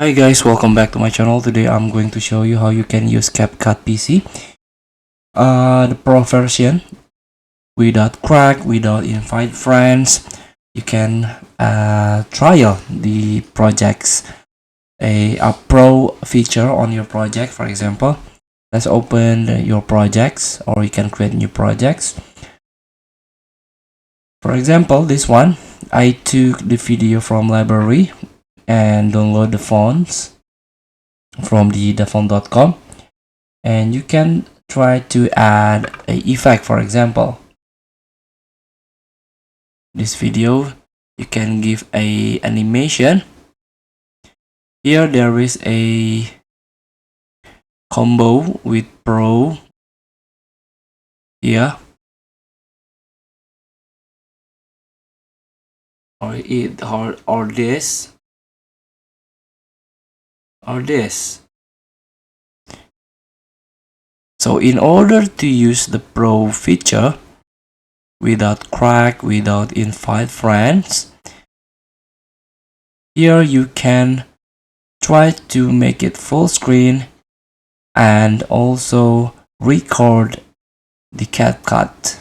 Hi guys, welcome back to my channel. Today I'm going to show you how you can use CapCut PC, the pro version, without crack, without invite friends. You can trial the projects, a pro feature on your project. For example, let's open your projects, or you can create new projects. For example, this one, I took the video from library and download the fonts from the font.com, and you can try to add a effect. For example, this video, you can give a animation. Here there is a combo with pro here, or this or this. So in order to use the pro feature without crack, without invite friends, here you can try to make it full screen and also record the CapCut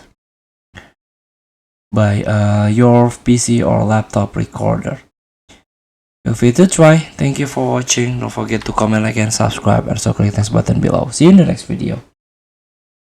by your PC or laptop recorder. Feel free to try. Thank you for watching. Don't forget to comment, like, and subscribe, and also click the button below. See you in the next video.